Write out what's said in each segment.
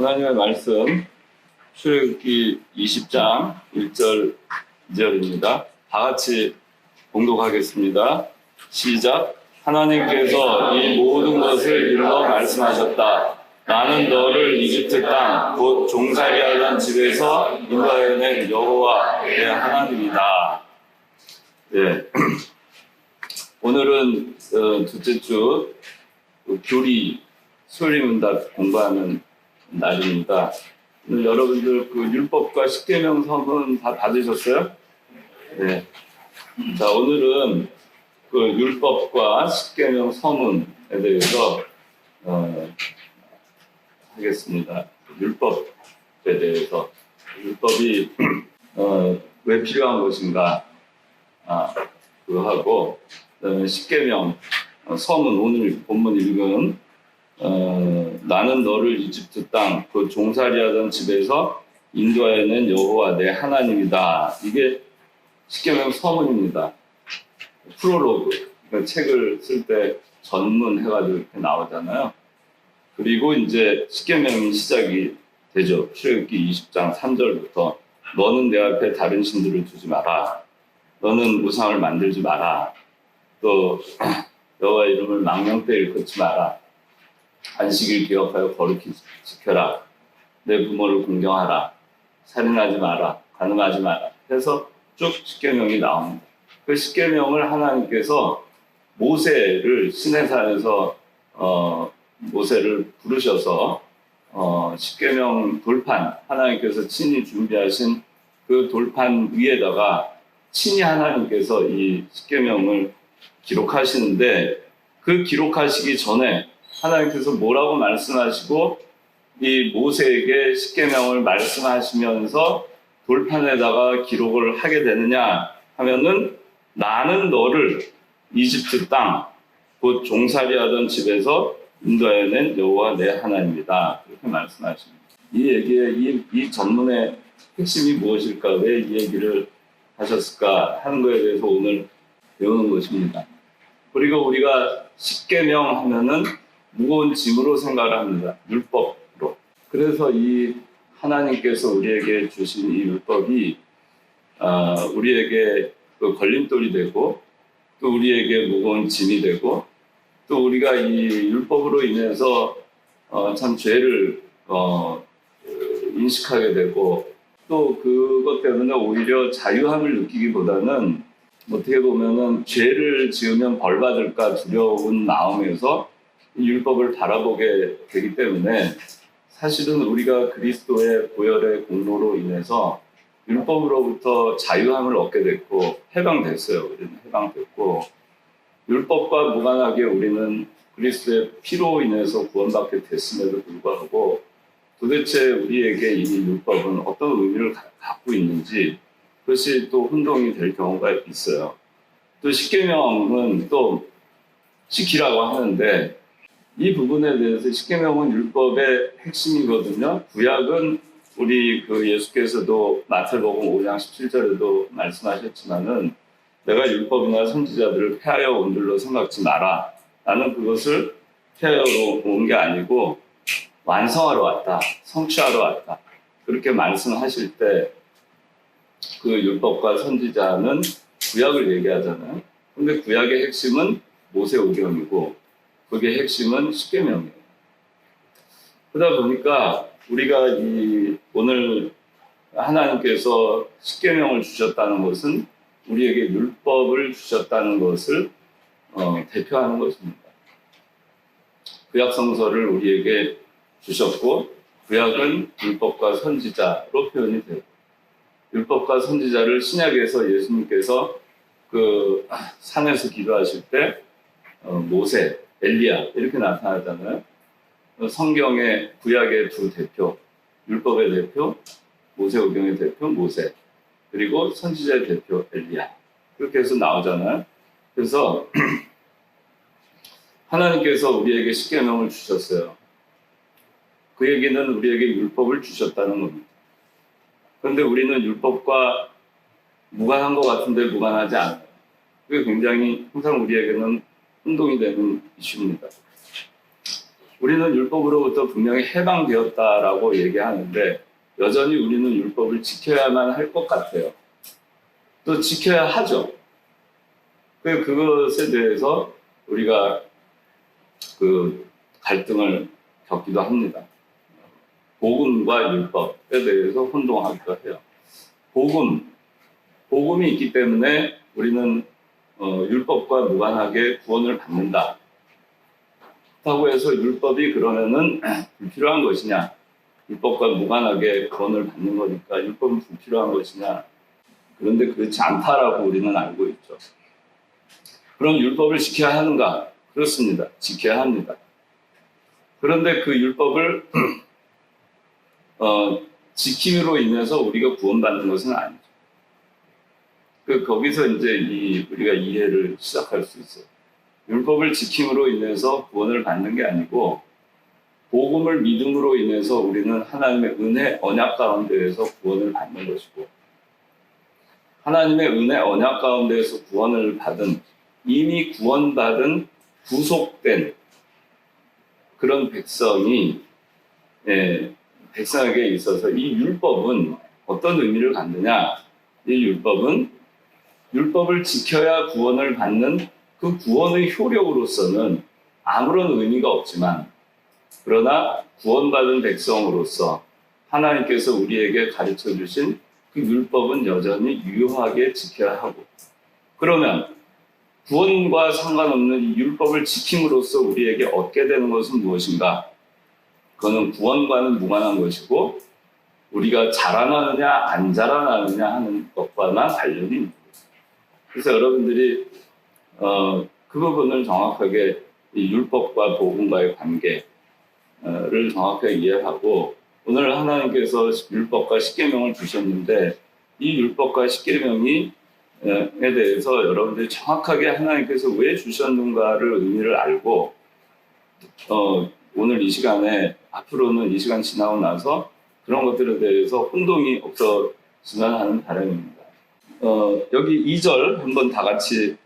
하나님의 말씀 출애굽기 20장 1절 2절입니다. 다 같이 봉독하겠습니다. 시작. 하나님께서 이 모든 것을 일러 말씀하셨다. 나는 너를 이집트 땅 곧 종살이하던 집에서 인도하여낸 여호와 내 하나님이다. 네. 오늘은 둘째 주 교리 수요일문답 공부하는 날입니다. 오늘 여러분들 그 율법과 십계명 서문 다 받으셨어요? 네. 자, 오늘은 그 율법과 십계명 서문에 대해서 하겠습니다. 율법에 대해서 율법이 왜 필요한 것인가 그거 하고, 그다음에 십계명 서문, 오늘 본문 읽은 나는 너를 이집트 땅 그 종살이하던 집에서 인도하여낸 여호와 내 하나님이다. 이게 십계명 서문입니다. 프롤로그, 그러니까 책을 쓸 때 전문해가지고 이렇게 나오잖아요. 그리고 이제 십계명이 시작이 되죠. 출애굽기 20장 3절부터 너는 내 앞에 다른 신들을 두지 마라. 너는 우상을 만들지 마라. 또 여호와 이름을 망령되이 일컫지 마라. 안식일 기억하여 거룩히 지켜라. 내 부모를 공경하라. 살인하지 마라. 간음하지 마라. 해서 쭉 십계명이 나옵니다. 그 십계명을 하나님께서 모세를 시내산에서 모세를 부르셔서 십계명 돌판, 하나님께서 친히 준비하신 그 돌판 위에다가 친히 하나님께서 이 십계명을 기록하시는데, 그 기록하시기 전에 하나님께서 뭐라고 말씀하시고 이 모세에게 십계명을 말씀하시면서 돌판에다가 기록을 하게 되느냐 하면은, 나는 너를 이집트 땅 곧 종살이하던 집에서 인도하여낸 여호와 내 하나님이다. 그렇게 말씀하십니다. 이 얘기의 이 전문의 핵심이 무엇일까? 왜 이 얘기를 하셨을까 하는 것에 대해서 오늘 배우는 것입니다. 그리고 우리가 십계명 하면은 무거운 짐으로 생각을 합니다. 율법으로. 그래서 이 하나님께서 우리에게 주신 이 율법이 우리에게 그 걸림돌이 되고, 또 우리에게 무거운 짐이 되고, 또 우리가 이 율법으로 인해서 참 죄를 인식하게 되고, 또 그것 때문에 오히려 자유함을 느끼기보다는 어떻게 보면은 죄를 지으면 벌 받을까 두려운 마음에서 이 율법을 바라보게 되기 때문에, 사실은 우리가 그리스도의 보혈의 공로로 인해서 율법으로부터 자유함을 얻게 됐고 해방됐어요. 우리는 해방됐고, 율법과 무관하게 우리는 그리스도의 피로 인해서 구원받게 됐음에도 불구하고 도대체 우리에게 이 율법은 어떤 의미를 갖고 있는지, 그것이 또 혼동이 될 경우가 있어요. 또 십계명은 또 지키라고 하는데, 이 부분에 대해서 십계명은 율법의 핵심이거든요. 구약은 우리 그 예수께서도 마태복음 5장 17절에도 말씀하셨지만은, 내가 율법이나 선지자들을 폐하여 온 줄로 생각지 마라. 나는 그것을 폐하여 온 게 아니고 완성하러 왔다. 성취하러 왔다. 그렇게 말씀하실 때 그 율법과 선지자는 구약을 얘기하잖아요. 근데 구약의 핵심은 모세오경이고 그게 핵심은 십계명이에요. 그러다 보니까 우리가 오늘 하나님께서 십계명을 주셨다는 것은 우리에게 율법을 주셨다는 것을 대표하는 것입니다. 구약 성서를 우리에게 주셨고, 구약은 율법과 선지자로 표현이 돼요. 율법과 선지자를 신약에서 예수님께서 그 산에서 기도하실 때 모세, 엘리야 이렇게 나타나잖아요. 성경의 구약의 두 대표, 율법의 대표 모세오경의 대표 모세, 그리고 선지자의 대표 엘리야, 그렇게 해서 나오잖아요. 그래서 하나님께서 우리에게 십계명을 주셨어요. 그 얘기는 우리에게 율법을 주셨다는 겁니다. 그런데 우리는 율법과 무관한 것 같은데 무관하지 않아요. 그게 굉장히 항상 우리에게는 혼동이 되는 이슈입니다. 우리는 율법으로부터 분명히 해방되었다라고 얘기하는데 여전히 우리는 율법을 지켜야만 할 것 같아요. 또 지켜야 하죠. 그것에 대해서 우리가 그 갈등을 겪기도 합니다. 복음과 율법에 대해서 혼동하기도 해요. 복음이 있기 때문에 우리는 율법과 무관하게 구원을 받는다. 그렇다고 해서 율법이 그러면은 불필요한 것이냐? 율법과 무관하게 구원을 받는 거니까 율법은 불필요한 것이냐? 그런데 그렇지 않다라고 우리는 알고 있죠. 그럼 율법을 지켜야 하는가? 그렇습니다. 지켜야 합니다. 그런데 그 율법을 지킴으로 인해서 우리가 구원받는 것은 아니죠. 거기서 이제 우리가 이해를 시작할 수 있어요. 율법을 지킴으로 인해서 구원을 받는 게 아니고 복음을 믿음으로 인해서 우리는 하나님의 은혜 언약 가운데에서 구원을 받는 것이고 하나님의 은혜 언약 가운데에서 구원을 받은 이미 구원받은 구속된 그런 백성이 백성에게 있어서 이 율법은 어떤 의미를 갖느냐? 이 율법을 지켜야 구원을 받는 그 구원의 효력으로서는 아무런 의미가 없지만 그러나 구원받은 백성으로서 하나님께서 우리에게 가르쳐 주신 그 율법은 여전히 유효하게 지켜야 하고 그러면 구원과 상관없는 이 율법을 지킴으로써 우리에게 얻게 되는 것은 무엇인가? 그거는 구원과는 무관한 것이고 우리가 자라나느냐 안 자라나느냐 하는 것과만 관련이 있는 거예요. 그래서 여러분들이 그 부분을 정확하게 이 율법과 복음과의 관계를 정확하게 이해하고 오늘 하나님께서 율법과 십계명을 주셨는데 이 율법과 십계명에 대해서 여러분들이 정확하게 하나님께서 왜 주셨는가를 의미를 알고 오늘 이 시간에 앞으로는 이 시간 지나고 나서 그런 것들에 대해서 혼동이 없어지만 하는 바람입니다. 여기 2절 한번 다 같이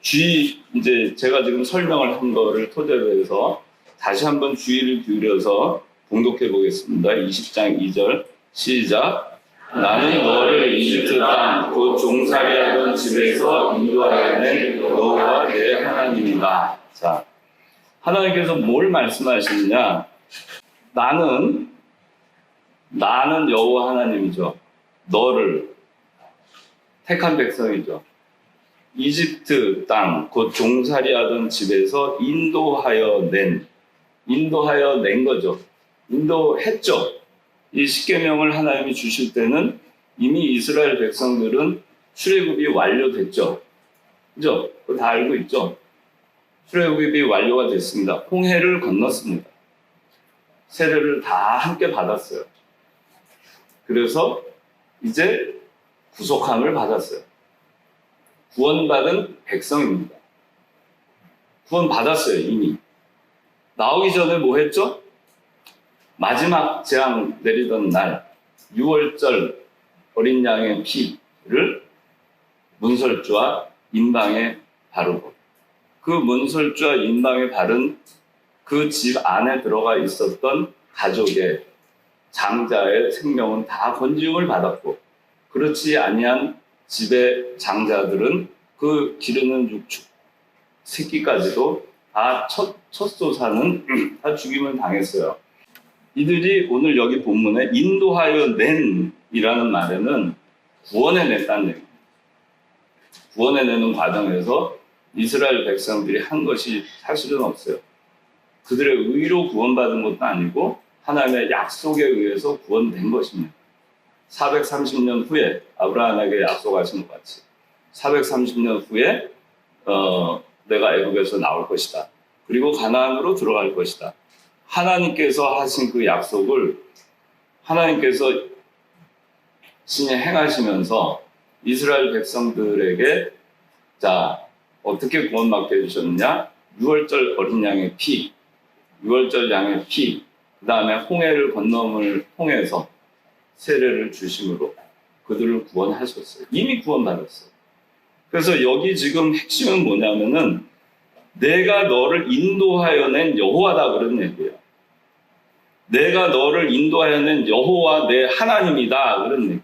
이제 제가 지금 설명을 한 거를 토대로 해서 다시 한번 주의를 기울여서 봉독해 보겠습니다. 20장 2절 시작. 나는 너를 이집트 땅 곧 종살이하던 집에서 인도하여 낸 여호와 내 하나님이다. 자, 하나님께서 뭘 말씀하시느냐? 나는 여호와 하나님이죠. 너를 택한 백성이죠. 이집트 땅 곧 종살이하던 집에서 인도하여 낸 거죠. 인도했죠. 이 십계명을 하나님이 주실 때는 이미 이스라엘 백성들은 출애굽이 완료됐죠. 그죠? 그거 다 알고 있죠? 출애굽이 완료가 됐습니다. 홍해를 건넜습니다. 세례를 다 함께 받았어요. 그래서 이제 구속함을 받았어요. 구원받은 백성입니다. 구원받았어요, 이미. 나오기 전에 뭐 했죠? 마지막 재앙 내리던 날 6월절 어린 양의 피를 문설주와 인방에 바르고 그 문설주와 인방에 바른 그 집 안에 들어가 있었던 가족의 장자의 생명은 다 건지움을 받았고 그렇지 아니한 집의 장자들은 그 기르는 육축 새끼까지도 다 첫 솥사는 다 죽임을 당했어요. 이들이 오늘 여기 본문에 인도하여 낸이라는 말에는 구원해냈다는 얘기입니다. 구원해내는 과정에서 이스라엘 백성들이 한 것이 사실은 없어요. 그들의 의로 구원받은 것도 아니고 하나님의 약속에 의해서 구원된 것입니다. 430년 후에 아브라함에게 약속하신 것 같이 430년 후에 내가 애굽에서 나올 것이다. 그리고 가나안으로 들어갈 것이다. 하나님께서 하신 그 약속을 하나님께서 신이 행하시면서 이스라엘 백성들에게 자 어떻게 구원받게 해주셨느냐? 6월절 어린 양의 피, 6월절 양의 피, 그 다음에 홍해를 건너물 통해서 세례를 주심으로 그들을 구원하셨어요. 이미 구원받았어요. 그래서 여기 지금 핵심은 뭐냐면은 내가 너를 인도하여 낸 여호와다 그런 얘기예요. 내가 너를 인도하여낸 여호와 내 하나님이다. 그런 얘기예요.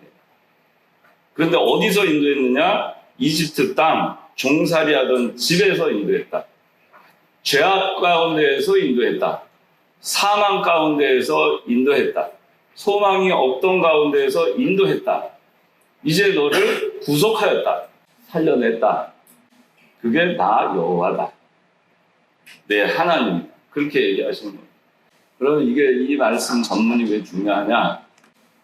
그런데 어디서 인도했느냐? 이집트 땅, 종살이하던 집에서 인도했다. 죄악 가운데에서 인도했다. 사망 가운데에서 인도했다. 소망이 없던 가운데에서 인도했다. 이제 너를 구속하였다. 살려냈다. 그게 나 여호와다. 내 하나님. 그렇게 얘기하시는 거예요. 그러면 이 말씀 전문이 왜 중요하냐?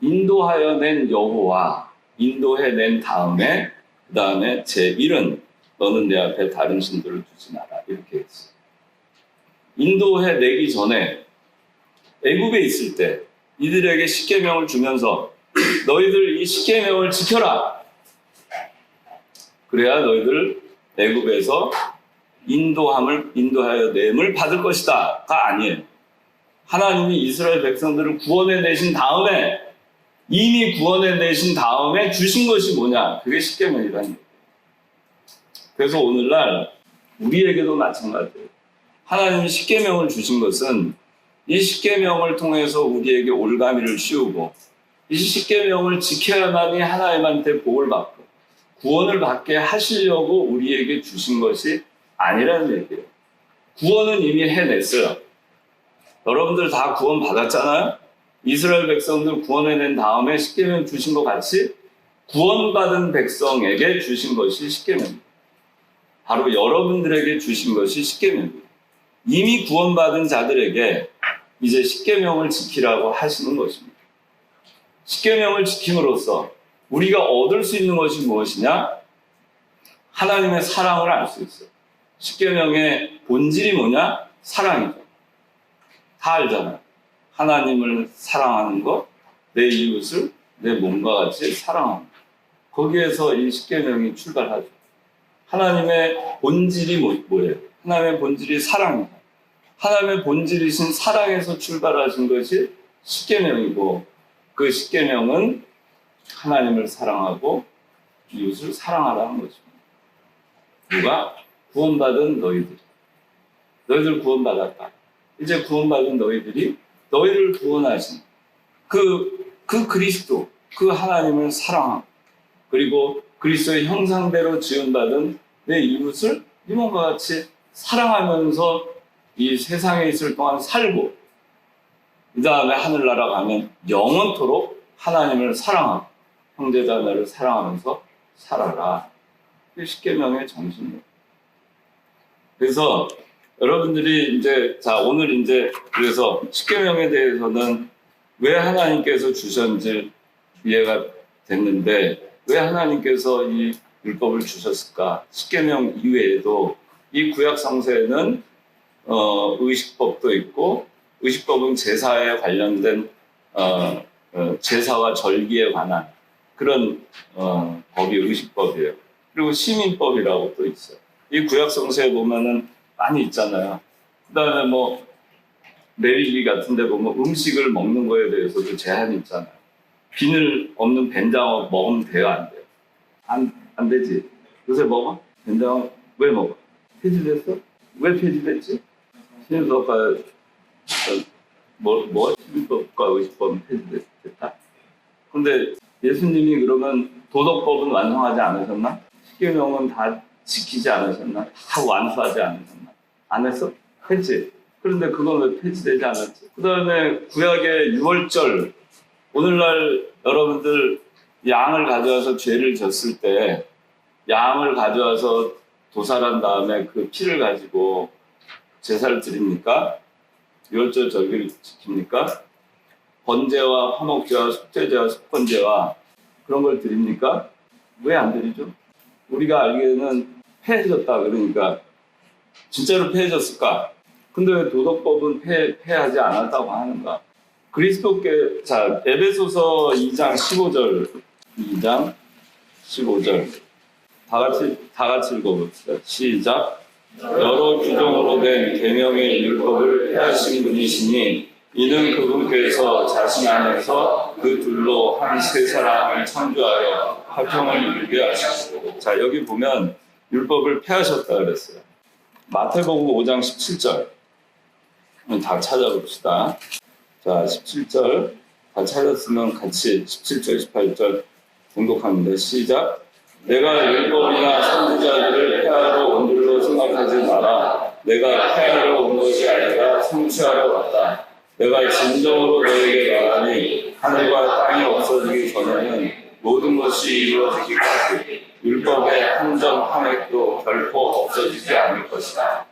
인도하여 낸 여호와, 인도해낸 다음에 그 다음에 제1은 너는 내 앞에 다른 신들을 두지 마라. 이렇게 했어요. 인도해내기 전에 애굽에 있을 때 이들에게 십계명을 주면서 너희들 이 십계명을 지켜라. 그래야 너희들 애굽에서 인도하여 냄을 받을 것이다가 아니에요. 하나님이 이스라엘 백성들을 구원해내신 다음에 이미 구원해내신 다음에 주신 것이 뭐냐? 그게 십계명이라는 얘기예요. 그래서 오늘날 우리에게도 마찬가지예요. 하나님이 십계명을 주신 것은 이 십계명을 통해서 우리에게 올가미를 씌우고 이 십계명을 지켜야만이 하나님한테 복을 받고 구원을 받게 하시려고 우리에게 주신 것이 아니라는 얘기예요. 구원은 이미 해냈어요. 여러분들 다 구원 받았잖아요. 이스라엘 백성들 구원해낸 다음에 십계명 주신 것 같이 구원받은 백성에게 주신 것이 십계명입니다. 바로 여러분들에게 주신 것이 십계명입니다. 이미 구원받은 자들에게 이제 십계명을 지키라고 하시는 것입니다. 십계명을 지킴으로써 우리가 얻을 수 있는 것이 무엇이냐? 하나님의 사랑을 알 수 있어요. 십계명의 본질이 뭐냐? 사랑이죠. 다 알잖아요. 하나님을 사랑하는 것, 내 이웃을 내 몸과 같이 사랑하는 것. 거기에서 이 십계명이 출발하죠. 하나님의 본질이 뭐예요? 하나님의 본질이 사랑입니다. 하나님의 본질이신 사랑에서 출발하신 것이 십계명이고 그 십계명은 하나님을 사랑하고 이웃을 사랑하라는 것입니다. 누가? 구원받은 너희들 구원받았다. 이제 구원받은 너희들이 너희를 구원하신 그 그리스도, 그 하나님을 사랑하고 그리고 그리스도의 형상대로 지원받은 내 이웃을 이 몸과 같이 사랑하면서 이 세상에 있을 동안 살고 그 다음에 하늘나라 가면 영원토록 하나님을 사랑하고 형제자매를 사랑하면서 살아라. 그게 십계명의 정신이에요. 그래서 여러분들이 오늘 그래서 십계명에 대해서는 왜 하나님께서 주셨는지 이해가 됐는데 왜 하나님께서 이 율법을 주셨을까? 십계명 이외에도 이 구약 성서에는 의식법도 있고 의식법은 제사에 관련된 제사와 절기에 관한 그런 법이 의식법이에요. 그리고 시민법이라고 또 있어요. 이 구약 성서에 보면은 많이 있잖아요. 그다음에 레위기 같은데 보면 음식을 먹는 거에 대해서도 제한이 있잖아요. 비늘 없는 된장어 먹으면 돼요, 안 돼요? 안 되지. 요새 먹어? 된장어 왜 먹어? 폐지됐어? 왜 폐지됐지? 시민법과 시민법과 의식법은 폐지됐다. 근데 예수님이 그러면 도덕법은 완성하지 않으셨나? 십계명은 다 지키지 않으셨나? 다 완수하지 않으셨나? 안 했어? 했지. 그런데 그건 왜 폐지되지 않았지? 그 다음에 구약의 유월절, 오늘날 여러분들 양을 가져와서 죄를 졌을 때 양을 가져와서 도살한 다음에 그 피를 가지고 제사를 드립니까? 유월절 절기를 지킵니까? 번제와 화목제와 속죄제와 속건제와 그런 걸 드립니까? 왜 안 드리죠? 우리가 알기에는 폐해졌다 그러니까 진짜로 폐해졌을까? 근데 왜 도덕법은 폐하지 않았다고 하는가? 그리스도께 에베소서 2장 15절 2장 15절 다 같이 읽어봅시다. 시작. 여러 규정으로 된 계명의 율법을 폐하신 분이시니 이는 그분께서 자신 안에서 그 둘로 한 세 사람을 창조하여 화평을 이루게 하시고. 자, 여기 보면 율법을 폐하셨다 그랬어요. 마태복음 5장 17절 다 찾아봅시다. 자, 17절 다 찾았으면 같이 17절, 18절 공독합니다. 시작. 내가 율법이나 선지자들을 폐하러 온 줄로 생각하지 마라. 내가 폐하러 온 것이 아니라 성취하러 왔다. 내가 진정으로 너에게 말하니 하늘과 땅이 없어지기 전에는 모든 것이 이루어지기까지 율법의 한 점 한 획도 결코 없어지지 않을 것이다.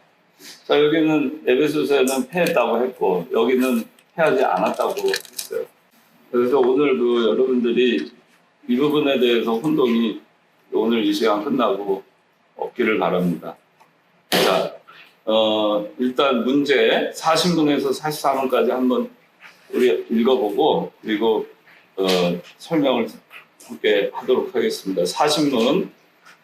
자, 여기는 에베소서에는 폐했다고 했고 여기는 폐하지 않았다고 했어요. 그래서 오늘 여러분들이 이 부분에 대해서 혼동이 오늘 이 시간 끝나고 없기를 바랍니다. 자, 일단 문제 40문에서 43문까지 한번 우리 읽어보고 그리고 설명을 함께 하도록 하겠습니다. 40문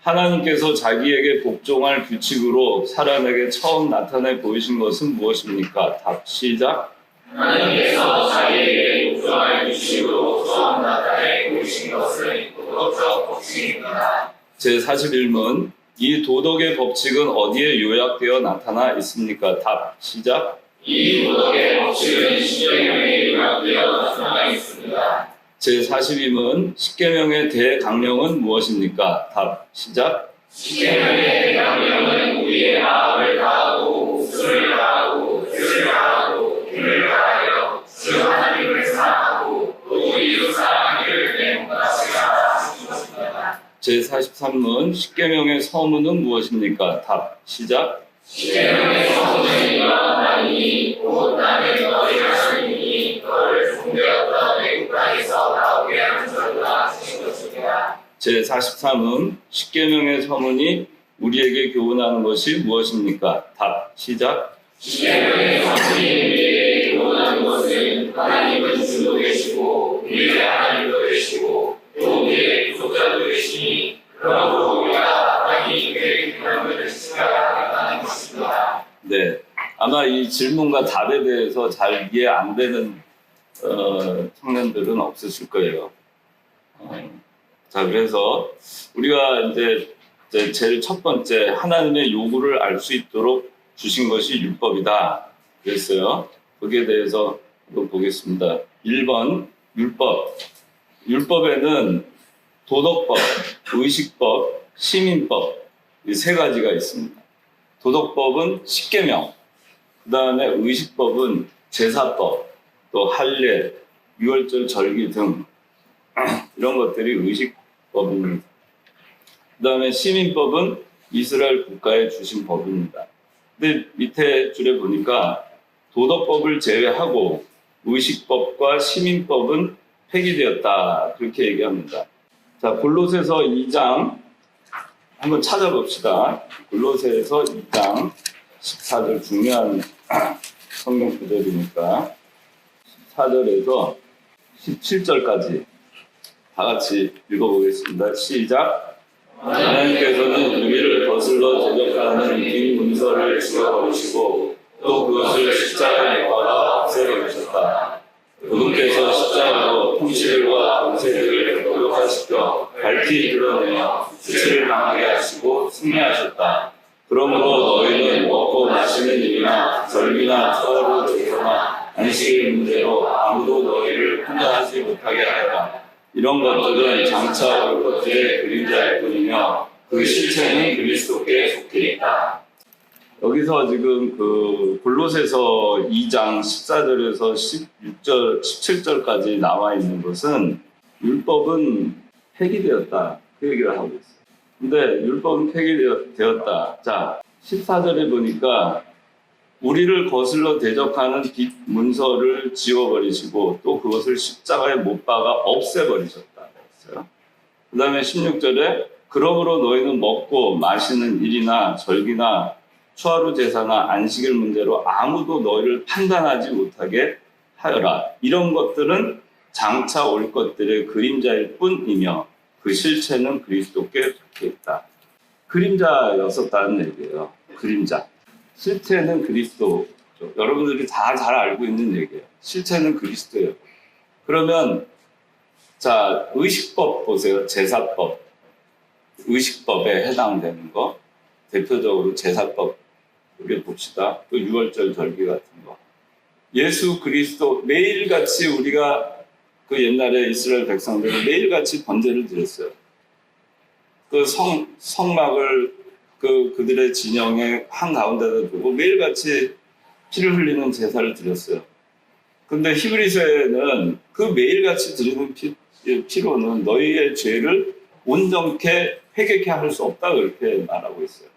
하나님께서 자기에게 복종할 규칙으로 사람에게 처음 나타내 보이신 것은 무엇입니까? 답 시작. 하나님께서 자기에게 복종할 규칙으로 처음 나타내 보이신 것은 도덕적 법칙입니다. 제41문 이 도덕의 법칙은 어디에 요약되어 나타나 있습니까? 답 시작. 이 도덕의 법칙은 십계명에 요약되어 나타나 있습니다. 제42문 십계명의 대강령은 무엇입니까? 답 시작. 십계명의 대강령은 우리의 마음을 다하고 목숨을 다하고 뜻을 다하고 힘을 다하여 주 하나님을 사랑하고 또 이웃 사랑하기를 내 몸과 시간하는 것입니다. 제43문 십계명의 서문은 무엇입니까? 답 시작. 십계명의 서문은 이러하나니 곧 나는 너희 하나님이 너를 종되었던 애국 땅에서 나오게 하는 자로다 하신 것입니다. 제43문 십계명의 서문이 우리에게 교훈하는 것이 무엇입니까? 답 시작. 십계명의 서문이 우리에게 교훈하는 것은 하나님은 주도 되시고 우리의 하나님도 되시고 또 우리의 구속자도 되시니 그러므로 우리가 마땅히 그의 계명을 지켜야 한다는 것입니다. 네, 아마 이 질문과 답에 대해서 잘 이해 안 되는 청년들은 없으실 거예요. 자, 그래서 우리가 이제 제일 첫 번째 하나님의 요구를 알 수 있도록 주신 것이 율법이다 그랬어요. 거기에 대해서 한번 보겠습니다. 1번 율법. 율법에는 도덕법, 의식법, 시민법 이 세 가지가 있습니다. 도덕법은 십계명, 그 다음에 의식법은 제사법, 또 할례, 유월절 절기 등 이런 것들이 의식법입니다. 그 다음에 시민법은 이스라엘 국가에 주신 법입니다. 근데 밑에 줄에 보니까 도덕법을 제외하고 의식법과 시민법은 폐기되었다 그렇게 얘기합니다. 자, 골로새서 2장 한번 찾아봅시다. 골로새서 2장 14절 중요한 성경 구절이니까 14절에서 17절까지 다 같이 읽어보겠습니다. 시작. 하나님께서는 우리를 거슬러 대적하는 긴 문서를 지워버리시고 또 그것을 십자가에 못 박아 없애버리셨다. 그분께서 십자가로 통치들과 권세들을 격화시켜 밝히 드러내며 수치를 당하게 하시고 승리하셨다. 그러므로 너희는 먹고 마시는 일이나 절기나 초하루 제사나 안식일 문제로 아무도 너희를 혼자하지 못하게 하였다. 이런 것들은 장차 올 것들의 그림자일 뿐이며 그 실체는 그리스도께 속해 있다. 여기서 지금 골로새서 2장 14절에서 16절, 17절까지 나와 있는 것은 율법은 폐기되었다. 그 얘기를 하고 있어요. 근데 율법은 폐기되었다. 자, 14절에 보니까 우리를 거슬러 대적하는 빚 문서를 지워버리시고 또 그것을 십자가에 못 박아 없애버리셨다. 그랬어요. 그 다음에 16절에 그러므로 너희는 먹고 마시는 일이나 절기나 초하루 제사나 안식일 문제로 아무도 너희를 판단하지 못하게 하여라. 이런 것들은 장차 올 것들의 그림자일 뿐이며 그 실체는 그리스도께 속해 있다. 그림자였었다는 얘기예요. 그림자. 실체는 그리스도. 여러분들이 다 잘 알고 있는 얘기예요. 실체는 그리스도예요. 그러면 자, 의식법 보세요. 제사법. 의식법에 해당되는 거. 대표적으로 제사법 우리 봅시다. 또 유월절 절기 같은 거. 예수 그리스도 매일같이 우리가 그 옛날에 이스라엘 백성들은 매일같이 번제를 드렸어요. 그 성막을 그들의 진영의 한가운데다 두고 매일같이 피를 흘리는 제사를 드렸어요. 근데 히브리서에는 그 매일같이 드리는 피로는 너희의 죄를 온전케 회개케 할 수 없다 그렇게 말하고 있어요.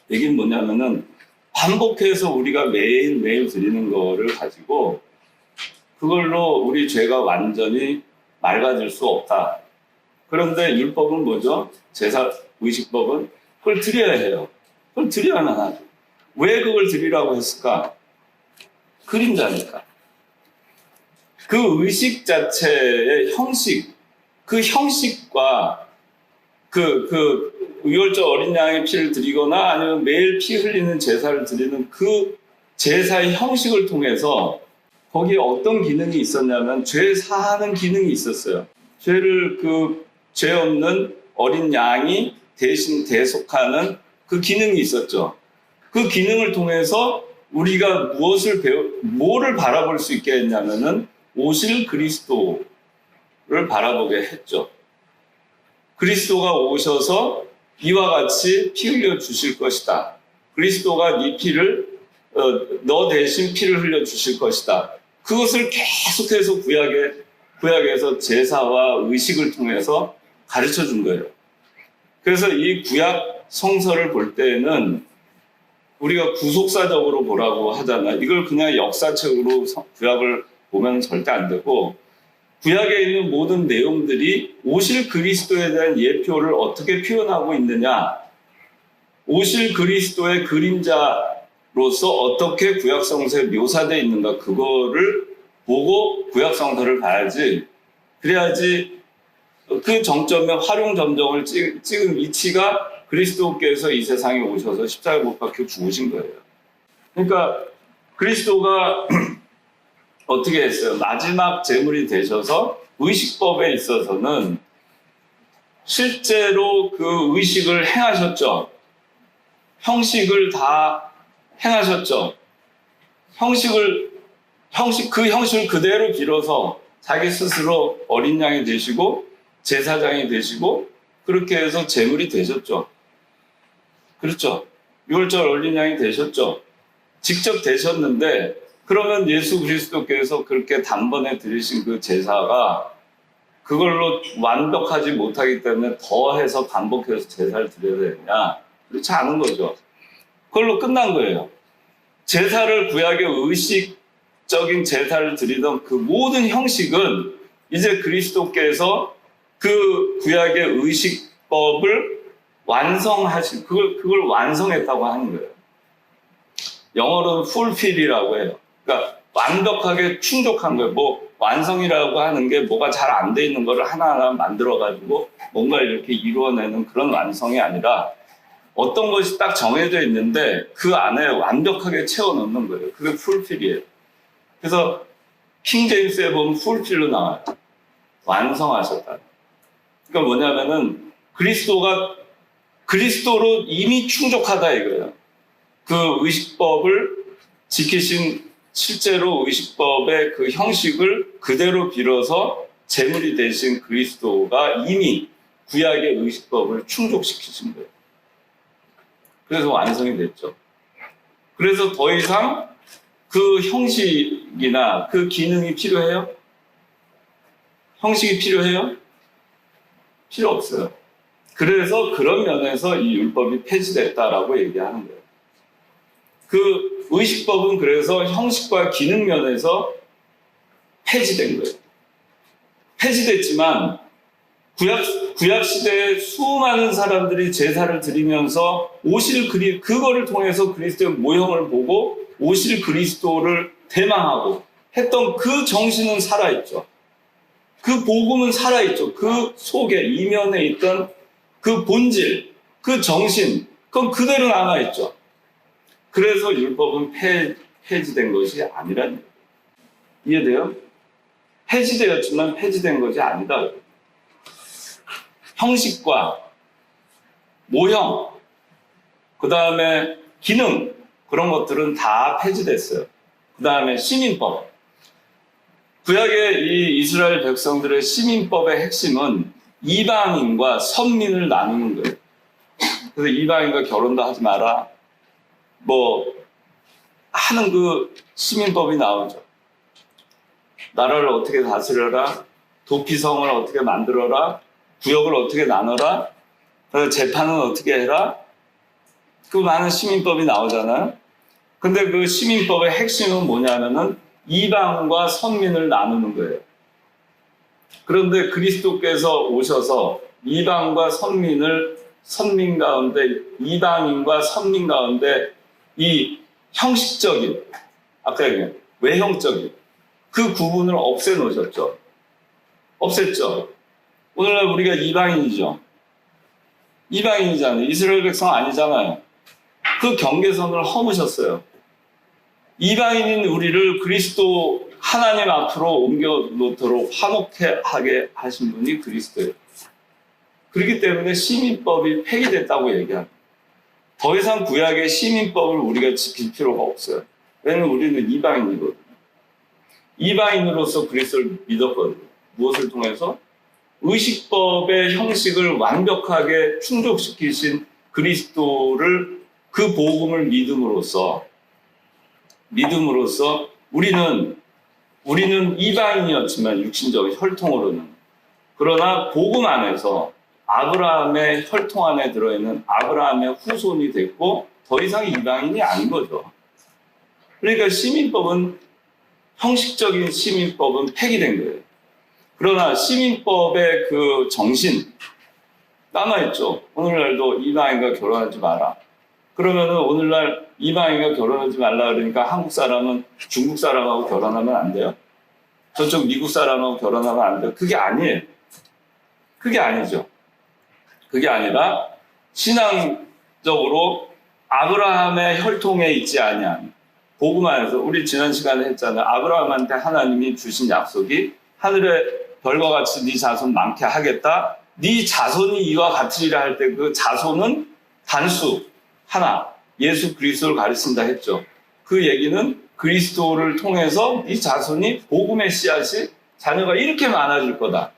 이게 뭐냐면은 반복해서 우리가 매일매일 드리는 거를 가지고 그걸로 우리 죄가 완전히 맑아질 수 없다. 그런데 율법은 뭐죠? 제사 의식법은 그걸 드려야 해요. 그걸 드려야만 하죠. 왜 그걸 드리라고 했을까? 그림자니까. 그 의식 자체의 형식, 그 형식과 유월절 어린 양의 피를 드리거나 아니면 매일 피 흘리는 제사를 드리는 그 제사의 형식을 통해서 거기에 어떤 기능이 있었냐면 죄 사하는 기능이 있었어요. 죄 없는 어린 양이 대신 대속하는 그 기능이 있었죠. 그 기능을 통해서 우리가 뭐를 바라볼 수 있게 했냐면은 오실 그리스도를 바라보게 했죠. 그리스도가 오셔서 이와 같이 피 흘려 주실 것이다. 그리스도가 네 피를 너 대신 피를 흘려 주실 것이다. 그것을 계속해서 구약에서 제사와 의식을 통해서 가르쳐 준 거예요. 그래서 이 구약 성서를 볼 때에는 우리가 구속사적으로 보라고 하잖아. 이걸 그냥 역사책으로 구약을 보면 절대 안 되고 구약에 있는 모든 내용들이 오실 그리스도에 대한 예표를 어떻게 표현하고 있느냐, 오실 그리스도의 그림자로서 어떻게 구약성서에 묘사되어 있는가, 그거를 보고 구약성서를 봐야지. 그래야지 그 정점에 활용점정을 찍은 위치가 그리스도께서 이 세상에 오셔서 십자가에 못 박혀 죽으신 거예요. 그러니까 그리스도가 어떻게 했어요? 마지막 제물이 되셔서 의식법에 있어서는 실제로 그 의식을 행하셨죠. 형식을 다 행하셨죠. 그 형식을 그대로 빌어서 자기 스스로 어린 양이 되시고 제사장이 되시고 그렇게 해서 제물이 되셨죠. 그렇죠. 유월절 어린 양이 되셨죠. 직접 되셨는데 그러면 예수 그리스도께서 그렇게 단번에 드리신 그 제사가 그걸로 완벽하지 못하기 때문에 더해서 반복해서 제사를 드려야 되느냐? 그렇지 않은 거죠. 그걸로 끝난 거예요. 제사를 구약의 의식적인 제사를 드리던 그 모든 형식은 이제 그리스도께서 그 구약의 의식법을 그걸 완성했다고 하는 거예요. 영어로는 fulfill이라고 해요. 그러니까 완벽하게 충족한 거예요. 완성이라고 하는 게 뭐가 잘 안 돼 있는 거를 하나하나 만들어가지고 뭔가 이렇게 이루어내는 그런 완성이 아니라 어떤 것이 딱 정해져 있는데 그 안에 완벽하게 채워넣는 거예요. 그게 fulfill이에요. 그래서 킹제임스에 보면 fulfill로 나와요. 완성하셨다. 그러니까 뭐냐면은 그리스도로 이미 충족하다 이거예요. 그 의식법을 지키신 실제로 의식법의 그 형식을 그대로 빌어서 제물이 되신 그리스도가 이미 구약의 의식법을 충족시키신 거예요. 그래서 완성이 됐죠. 그래서 더 이상 그 형식이나 그 기능이 필요해요? 형식이 필요해요? 필요 없어요. 그래서 그런 면에서 이 율법이 폐지됐다라고 얘기하는 거예요. 그 의식법은 그래서 형식과 기능 면에서 폐지된 거예요. 폐지됐지만 구약 시대에 수많은 사람들이 제사를 드리면서 그거를 통해서 그리스도의 모형을 보고 오실 그리스도를 대망하고 했던 그 정신은 살아있죠. 그 복음은 살아있죠. 그 속에 이면에 있던 그 본질, 그 정신, 그건 그대로 남아있죠. 그래서 율법은 폐지된 것이 아니라는 거예요. 이해돼요? 폐지되었지만 폐지된 것이 아니다. 형식과 모형, 그 다음에 기능, 그런 것들은 다 폐지됐어요. 그 다음에 시민법. 구약의 이 이스라엘 백성들의 시민법의 핵심은 이방인과 선민을 나누는 거예요. 그래서 이방인과 결혼도 하지 마라. 뭐 하는 그 시민법이 나오죠. 나라를 어떻게 다스려라. 도피성을 어떻게 만들어라. 구역을 어떻게 나눠라. 그래서 재판은 어떻게 해라. 그 많은 시민법이 나오잖아요. 근데 그 시민법의 핵심은 뭐냐면은 이방과 선민을 나누는 거예요. 그런데 그리스도께서 오셔서 이방과 선민 가운데, 이방인과 선민 가운데 이 형식적인, 아까 얘기한 외형적인 그 구분을 없애놓으셨죠. 없앴죠. 오늘날 우리가 이방인이죠. 이방인이잖아요. 이스라엘 백성 아니잖아요. 그 경계선을 허무셨어요. 이방인인 우리를 그리스도 하나님 앞으로 옮겨놓도록 화목하게 하신 분이 그리스도예요. 그렇기 때문에 시민법이 폐기됐다고 얘기합니다. 더 이상 구약의 시민법을 우리가 지킬 필요가 없어요. 왜냐하면 우리는 이방인이거든요. 이방인으로서 그리스도를 믿었거든요. 무엇을 통해서? 의식법의 형식을 완벽하게 충족시키신 그리스도를, 그 복음을 믿음으로써 우리는 이방인이었지만 육신적 혈통으로는, 그러나 복음 안에서 아브라함의 혈통 안에 들어있는 아브라함의 후손이 됐고 더 이상 이방인이 아닌 거죠. 그러니까 시민법은, 형식적인 시민법은 폐기된 거예요. 그러나 시민법의 그 정신 남아있죠. 오늘날도 이방인과 결혼하지 마라. 그러면은 오늘날 이방인과 결혼하지 말라 그러니까 한국 사람은 중국 사람하고 결혼하면 안 돼요? 저쪽 미국 사람하고 결혼하면 안 돼요? 그게 아니에요. 그게 아니죠. 그게 아니라 신앙적으로 아브라함의 혈통에 있지 아니한 복음 안에서, 우리 지난 시간에 했잖아요. 아브라함한테 하나님이 주신 약속이 하늘의 별과 같이 네 자손 많게 하겠다. 네 자손이 이와 같으리라 할 때 그 자손은 단수 하나, 예수 그리스도를 가르친다 했죠. 그 얘기는 그리스도를 통해서 네 자손이 복음의 씨앗이 자녀가 이렇게 많아질 거다.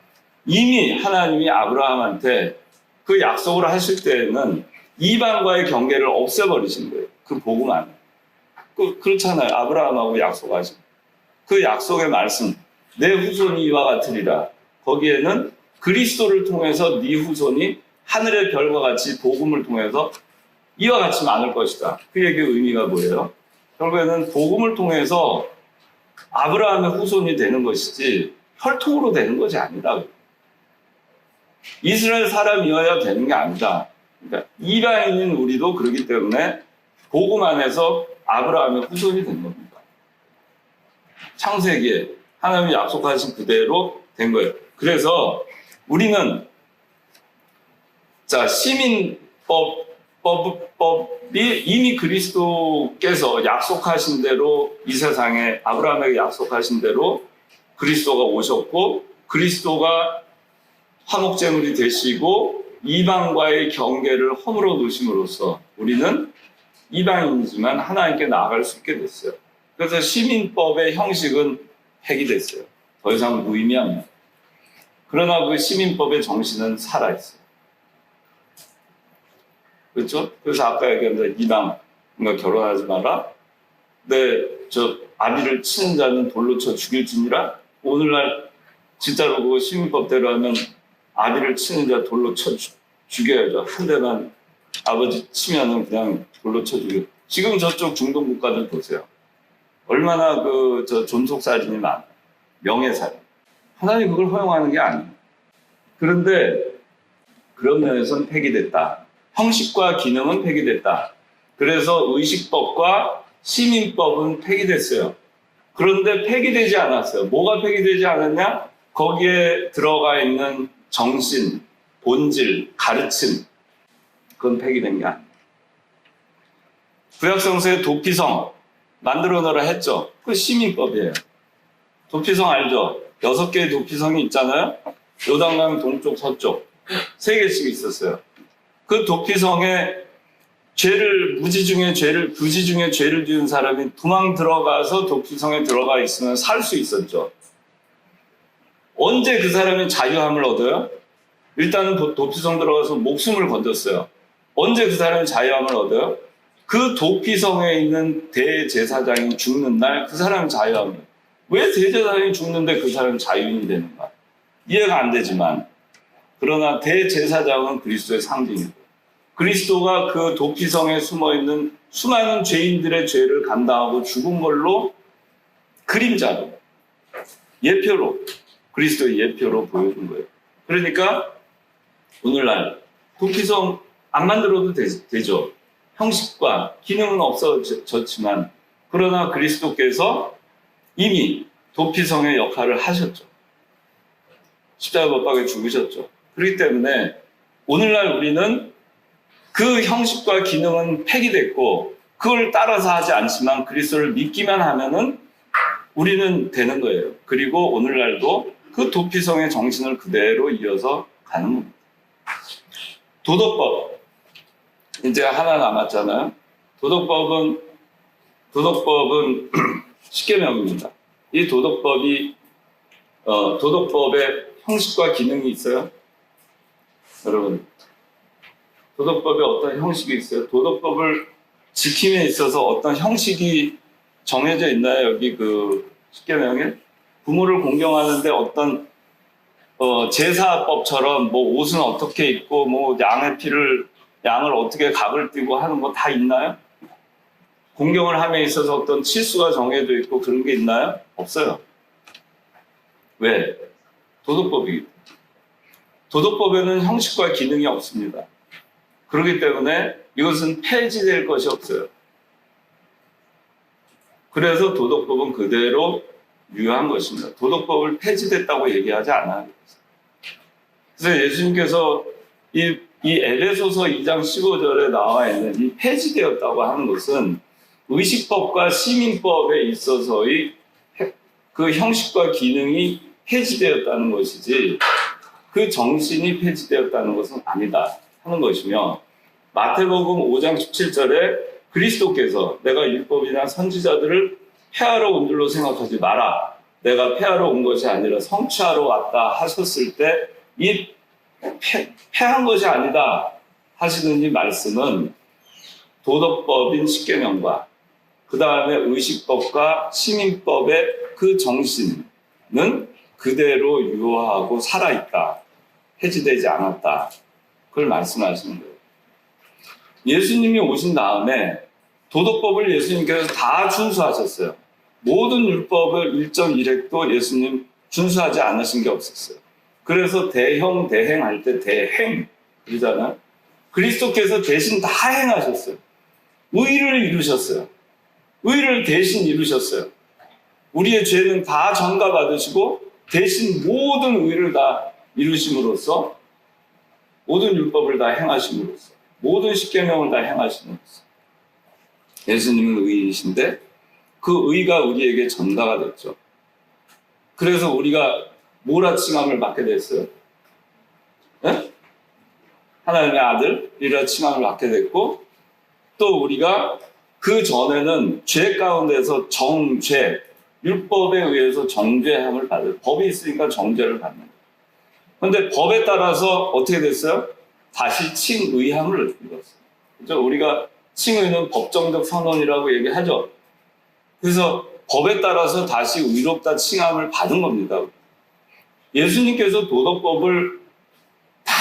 이미 하나님이 아브라함한테 그 약속을 하실 때에는 이방과의 경계를 없애버리신 거예요. 그 복음 안에. 그렇잖아요. 아브라함하고 약속하신 그 약속의 말씀, 내 후손이 이와 같으리라. 거기에는 그리스도를 통해서 네 후손이 하늘의 별과 같이 복음을 통해서 이와 같이 많을 것이다. 그 얘기의 의미가 뭐예요? 결국에는 복음을 통해서 아브라함의 후손이 되는 것이지 혈통으로 되는 것이 아니다. 이스라엘 사람이어야 되는 게 아니다. 그러니까 이방인인 우리도 그렇기 때문에 복음 안에서 아브라함의 후손이 된 겁니다. 창세기에 하나님이 약속하신 그대로 된 거예요. 그래서 우리는 시민법이 이미 그리스도께서 약속하신 대로 이 세상에 아브라함에게 약속하신 대로 그리스도가 오셨고 그리스도가 화목제물이 되시고 이방과의 경계를 허물어 놓으심으로써 우리는 이방인이지만 하나님께 나아갈 수 있게 됐어요. 그래서 시민법의 형식은 폐기됐어요. 더 이상 무의미합니다. 그러나 그 시민법의 정신은 살아있어요. 그렇죠? 그래서 아까 얘기한 대로 이방과 결혼하지 마라. 아비를 치는 자는 돌로 쳐 죽일지니라. 오늘날 진짜로 그 시민법대로 하면 아비를 치는 자 돌로 쳐 죽여야죠. 한 대만 아버지 치면은 그냥 돌로 쳐 죽여. 지금 저쪽 중동 국가들 보세요. 얼마나 존속살인이 많아요. 명예살인. 하나님 그걸 허용하는 게 아니에요. 그런데 그런 면에서는 폐기됐다. 형식과 기능은 폐기됐다. 그래서 의식법과 시민법은 폐기됐어요. 그런데 폐기되지 않았어요. 뭐가 폐기되지 않았냐? 거기에 들어가 있는 정신, 본질, 가르침, 그건 폐기된 게 아니에요. 구약성서의 도피성 만들어 놓으라 했죠. 그 시민법이에요. 도피성 알죠? 6개의 도피성이 있잖아요. 요단강 동쪽, 서쪽 3개씩 있었어요. 그 도피성에 무지 중에 죄를 지은 사람이 도망 들어가서 도피성에 들어가 있으면 살 수 있었죠. 언제 그 사람이 자유함을 얻어요? 일단은 도피성 들어가서 목숨을 건졌어요. 언제 그 사람이 자유함을 얻어요? 그 도피성에 있는 대제사장이 죽는 날 그 사람이 자유함을. 왜 대제사장이 죽는데 그 사람이 자유인이 되는가? 이해가 안 되지만, 그러나 대제사장은 그리스도의 상징이고, 그리스도가 그 도피성에 숨어있는 수많은 죄인들의 죄를 감당하고 죽은 걸로 그림자로, 예표로, 그리스도의 예표로 보여준 거예요. 그러니까 오늘날 도피성 안 만들어도 되죠. 형식과 기능은 없어졌지만, 그러나 그리스도께서 이미 도피성의 역할을 하셨죠. 십자가 못 박에 죽으셨죠. 그렇기 때문에 오늘날 우리는 그 형식과 기능은 폐기됐고 그걸 따라서 하지 않지만 그리스도를 믿기만 하면은 우리는 되는 거예요. 그리고 오늘날도 그 도피성의 정신을 그대로 이어서 가는 겁니다. 도덕법 이제 하나 남았잖아요. 도덕법은 10계명입니다. 이 도덕법이 도덕법에 형식과 기능이 있어요. 여러분, 도덕법에 어떤 형식이 있어요? 도덕법을 지킴에 있어서 어떤 형식이 정해져 있나요? 여기 그 10계명에 부모를 공경하는데 어떤 제사법처럼 뭐 옷은 어떻게 입고 뭐 양을 어떻게 각을 띄고 하는 거 다 있나요? 공경을 함에 있어서 어떤 칠수가 정해져 있고 그런 게 있나요? 없어요. 왜? 도덕법이기 때문에. 도덕법에는 형식과 기능이 없습니다. 그렇기 때문에 이것은 폐지될 것이 없어요. 그래서 도덕법은 그대로 유효한 것입니다. 도덕법을 폐지됐다고 얘기하지 않아요. 그래서 예수님께서 이 에베소서 2장 15절에 나와 있는 이 폐지되었다고 하는 것은 의식법과 시민법에 있어서의 그 형식과 기능이 폐지되었다는 것이지 그 정신이 폐지되었다는 것은 아니다 하는 것이며, 마태복음 5장 17절에 그리스도께서 내가 율법이나 선지자들을 폐하러 온 줄로 생각하지 마라, 내가 폐하러 온 것이 아니라 성취하러 왔다 하셨을 때 이 폐한 것이 아니다 하시는 이 말씀은 도덕법인 10계명과 그 다음에 의식법과 시민법의 그 정신은 그대로 유효하고 살아있다, 폐지되지 않았다, 그걸 말씀하시는 거예요. 예수님이 오신 다음에 도덕법을 예수님께서 다 준수하셨어요. 모든 율법을 일정 일획도 예수님 준수하지 않으신 게 없었어요. 그래서 대행할 때 대행 그러잖아요. 그리스도께서 대신 다 행하셨어요. 의를 이루셨어요. 의를 대신 이루셨어요. 우리의 죄는 다 전가받으시고 대신 모든 의를 다 이루심으로써, 모든 율법을 다 행하심으로써, 모든 10계명을 다 행하심으로써 예수님은 의이신데 그 의가 우리에게 전가가 됐죠. 그래서 우리가 모라칭함을 받게 됐어요. 네? 하나님의 아들이라 칭함을 받게 됐고, 또 우리가 그 전에는 죄 가운데서 정죄, 율법에 의해서 정죄함을 받아요. 법이 있으니까 정죄를 받는 거예요. 그런데 법에 따라서 어떻게 됐어요? 다시 칭의함을 입었어요. 그렇죠? 우리가 칭의는 법정적 선언이라고 얘기하죠. 그래서 법에 따라서 다시 의롭다 칭함을 받은 겁니다. 예수님께서 도덕법을 다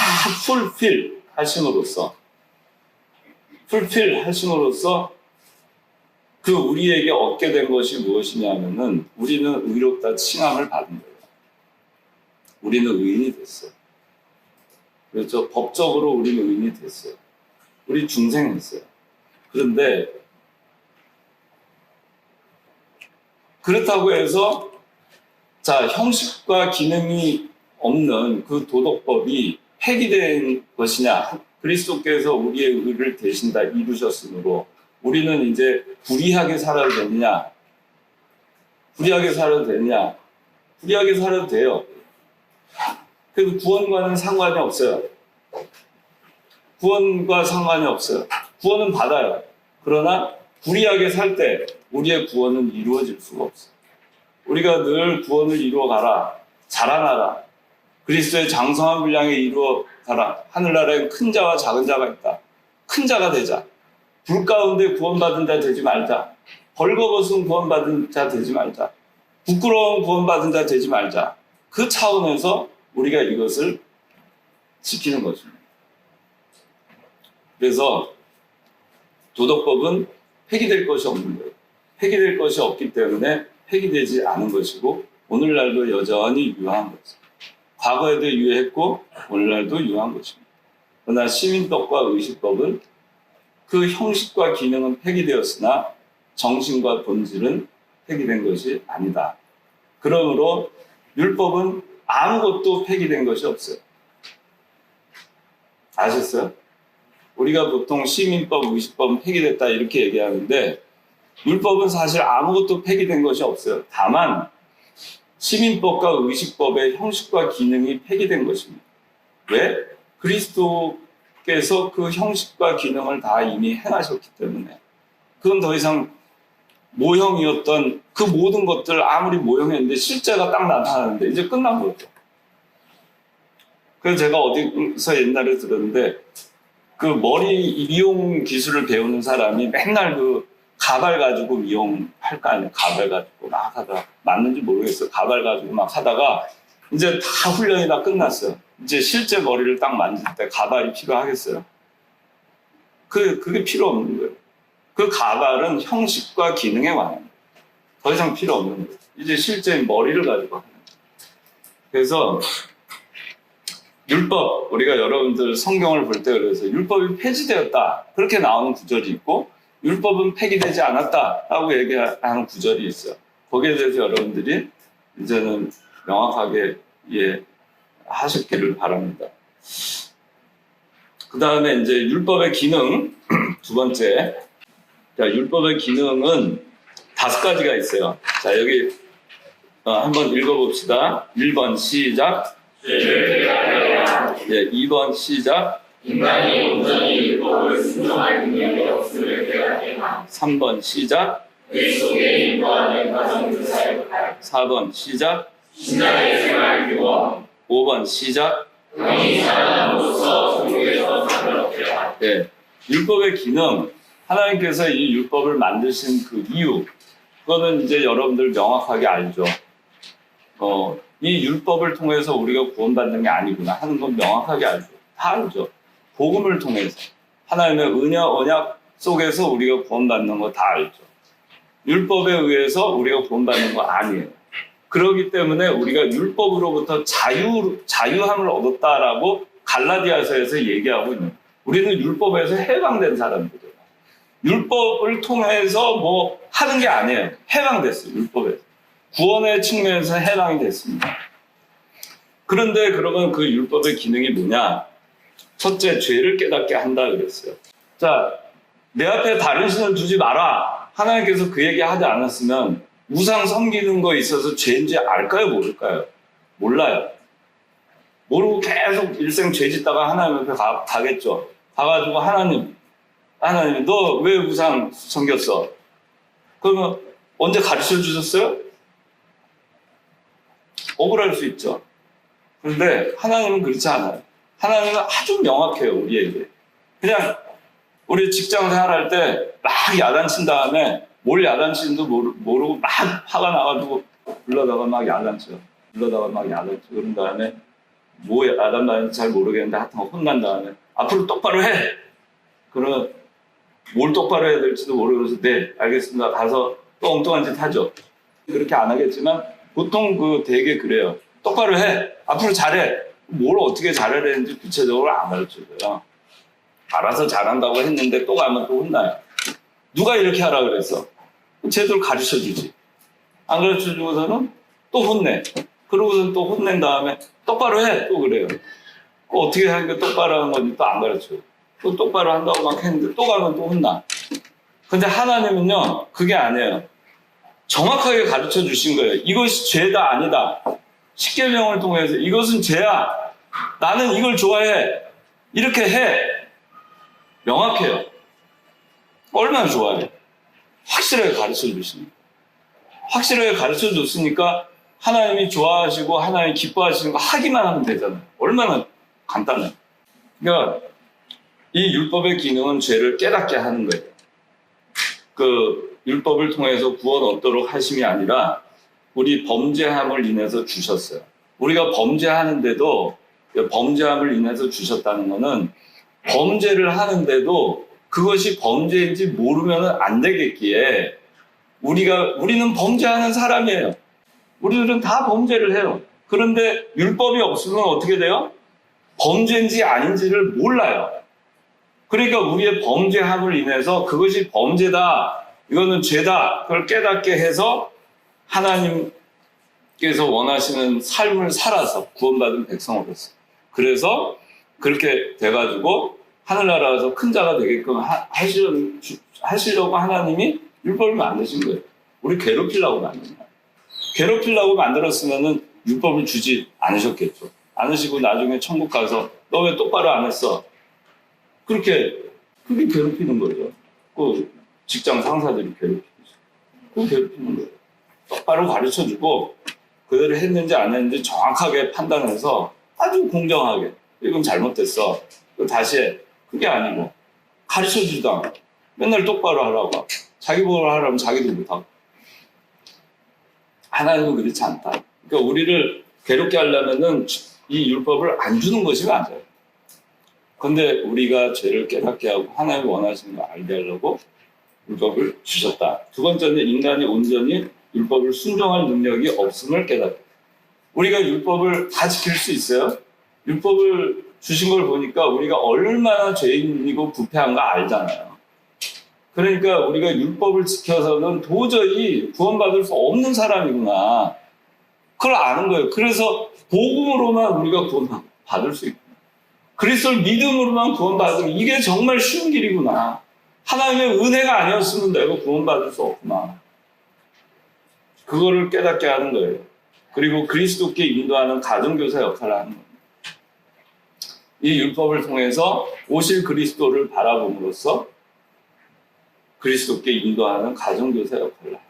풀필 하심으로써 그 우리에게 얻게 된 것이 무엇이냐면은 우리는 의롭다 칭함을 받은 거예요. 우리는 의인이 됐어요. 그렇죠? 법적으로 우리는 의인이 됐어요. 우리 중생했어요. 그런데 그렇다고 해서 자, 형식과 기능이 없는 그 도덕법이 폐기된 것이냐? 그리스도께서 우리의 의를 대신 다 이루셨으므로 우리는 이제 불의하게 살아도 되느냐? 불의하게 살아도 되느냐? 불의하게 살아도 돼요. 그래도 구원과는 상관이 없어요. 구원과 상관이 없어요. 구원은 받아요. 그러나 불의하게 살 때 우리의 구원은 이루어질 수가 없어요. 우리가 늘 구원을 이루어가라, 자라나라, 그리스도의 장성한 분량에 이루어가라. 하늘나라에 큰 자와 작은 자가 있다. 큰 자가 되자. 불 가운데 구원받은 자 되지 말자. 벌거벗은 구원받은 자 되지 말자. 부끄러운 구원받은 자 되지 말자. 그 차원에서 우리가 이것을 지키는 것입니다. 그래서 도덕법은 폐기될 것이 없는 거예요. 폐기될 것이 없기 때문에 폐기되지 않은 것이고 오늘날도 여전히 유효한 거죠. 과거에도 유효했고 오늘날도 유효한 것입니다. 그러나 시민법과 의식법은 그 형식과 기능은 폐기되었으나 정신과 본질은 폐기된 것이 아니다. 그러므로 율법은 아무것도 폐기된 것이 없어요. 아셨어요? 우리가 보통 시민법, 의식법은 폐기됐다 이렇게 얘기하는데 율법은 사실 아무것도 폐기된 것이 없어요. 다만 시민법과 의식법의 형식과 기능이 폐기된 것입니다. 왜? 그리스도께서 그 형식과 기능을 다 이미 행하셨기 때문에 그건 더 이상 모형이었던 그 모든 것들 아무리 모형이었는데 실제가 딱 나타나는데 이제 끝난 거죠. 그래서 제가 어디서 옛날에 들었는데 그 머리 미용 기술을 배우는 사람이 맨날 그 가발 가지고 미용할 거 아니에요. 가발 가지고 막 하다가 맞는지 모르겠어요. 가발 가지고 막 하다가 이제 다 훈련이 다 끝났어요. 이제 실제 머리를 딱 만질 때 가발이 필요하겠어요? 그게 필요 없는 거예요. 그 가발은 형식과 기능에 관한 더 이상 필요 없는 거예요. 이제 실제 머리를 가지고 하는 거예요. 그래서 율법, 우리가 여러분들 성경을 볼 때 그래서 율법이 폐지되었다 그렇게 나오는 구절이 있고 율법은 폐기되지 않았다라고 얘기하는 구절이 있어요. 거기에 대해서 여러분들이 이제는 명확하게 이해하셨기를 바랍니다. 그 다음에 이제 율법의 기능 두 번째. 자, 율법의 기능은 5가지가 있어요. 자, 여기 한번 읽어봅시다. 1번 시작. 2번 시작. 인간이 온전히 율법을 순종할 능력이 없음을 깨닫게만 3번 시작. 그리스도의 인도하는 과정 그 사역할 4번 시작. 신자의 생활 규범 5번 시작. 영이 자라남으로써 종교에서 상관없게 할 율법의 기능, 하나님께서 이 율법을 만드신 그 이유, 그거는 이제 여러분들 명확하게 알죠. 이 율법을 통해서 우리가 구원받는 게 아니구나 하는 건 명확하게 알죠. 다 알죠. 복음을 통해서 하나님의 언약 속에서 우리가 구원받는 거 다 알죠. 율법에 의해서 우리가 구원받는 거 아니에요. 그렇기 때문에 우리가 율법으로부터 자유함을 얻었다라고 갈라디아서에서 얘기하고 있는 거예요. 우리는 율법에서 해방된 사람들이에요. 율법을 통해서 뭐 하는 게 아니에요. 해방됐어요. 율법에서. 구원의 측면에서 해방이 됐습니다. 그런데 그러면 그 율법의 기능이 뭐냐? 첫째, 죄를 깨닫게 한다 그랬어요. 자, 내 앞에 다른 신을 두지 마라. 하나님께서 그 얘기 하지 않았으면 우상 섬기는 거에 있어서 죄인지 알까요? 모를까요? 몰라요. 모르고 계속 일생 죄 짓다가 하나님 앞에 가겠죠. 가가지고 하나님 너 왜 우상 섬겼어? 그러면 언제 가르쳐 주셨어요? 억울할 수 있죠. 그런데 하나님은 그렇지 않아요. 하나님은 아주 명확해요, 우리에게. 그냥 우리 직장 생활할 때 막 야단친 다음에 뭘 야단치는지도 모르고 막 화가 나가지고 불러다가 막 야단쳐요. 그런 다음에 뭐 야단하는지 잘 모르겠는데 하여튼 혼난 다음에 앞으로 똑바로 해! 그러면 뭘 똑바로 해야 될지도 모르면서 네, 알겠습니다. 가서 또 엉뚱한 짓 하죠. 그렇게 안 하겠지만 보통 되게 그래요. 똑바로 해! 앞으로 잘해! 뭘 어떻게 잘해야 되는지 구체적으로 안 가르쳐줘요. 알아서 잘한다고 했는데 또 가면 또 혼나요. 누가 이렇게 하라 그랬어? 제대로 가르쳐주지. 안 가르쳐주고서는 또 혼내. 그러고서는 또 혼낸 다음에 똑바로 해! 또 그래요. 어떻게 하니까 똑바로 하는 건지 또 안 가르쳐요. 또 똑바로 한다고 막 했는데 또 가면 또 혼나. 근데 하나님은요, 그게 아니에요. 정확하게 가르쳐 주신 거예요. 이것이 죄다 아니다. 십계명을 통해서 이것은 죄야. 나는 이걸 좋아해. 이렇게 해. 명확해요. 얼마나 좋아요. 확실하게 가르쳐 주십니다. 확실하게 가르쳐 줬으니까 하나님이 좋아하시고 하나님이 기뻐하시는 거 하기만 하면 되잖아요. 얼마나 간단해요. 그러니까 이 율법의 기능은 죄를 깨닫게 하는 거예요. 그 율법을 통해서 구원 얻도록 하심이 아니라 우리 범죄함을 인해서 주셨어요. 우리가 범죄하는데도 범죄함을 인해서 주셨다는 것은 범죄를 하는데도 그것이 범죄인지 모르면 안 되겠기에 우리는 범죄하는 사람이에요. 우리들은 다 범죄를 해요. 그런데 율법이 없으면 어떻게 돼요? 범죄인지 아닌지를 몰라요. 그러니까 우리의 범죄함을 인해서 그것이 범죄다, 이거는 죄다, 그걸 깨닫게 해서 하나님께서 원하시는 삶을 살아서 구원받은 백성으로서, 그래서 그렇게 돼가지고 하늘나라에서 큰 자가 되게끔 하시려고 하나님이 율법을 만드신 거예요. 우리 괴롭히려고 만든 거예요. 괴롭히려고 만들었으면은 율법을 주지 않으셨겠죠. 않으시고 나중에 천국 가서 너 왜 똑바로 안 했어? 그게 괴롭히는 거죠. 그 직장 상사들이 괴롭히죠. 그거 괴롭히는 거예요. 똑바로 가르쳐주고 그대로 했는지 안 했는지 정확하게 판단해서 아주 공정하게 이건 잘못됐어. 다시 해. 그게 아니고 가르쳐주지도 않고 맨날 똑바로 하라고 하고 자기 보고 하라면 자기도 못하고. 하나님은 그렇지 않다. 그러니까 우리를 괴롭게 하려면은 이 율법을 안 주는 것이 맞아요. 그런데 우리가 죄를 깨닫게 하고 하나님이 원하시는 걸 알게 하려고 율법을 주셨다. 두 번째는 인간이 온전히 율법을 순종할 능력이 없음을 깨닫다. 우리가 율법을 다 지킬 수 있어요? 율법을 주신 걸 보니까 우리가 얼마나 죄인이고 부패한가 알잖아요. 그러니까 우리가 율법을 지켜서는 도저히 구원받을 수 없는 사람이구나. 그걸 아는 거예요. 그래서 복음으로만 우리가 구원받을 수 있구나. 그리스도를 믿음으로만 구원받으면 이게 정말 쉬운 길이구나. 하나님의 은혜가 아니었으면 내가 구원받을 수 없구나. 그거를 깨닫게 하는 거예요. 그리고 그리스도께 인도하는 가정교사 역할을 하는 거예요. 이 율법을 통해서 오실 그리스도를 바라봄으로써 그리스도께 인도하는 가정교사 역할을 합니다.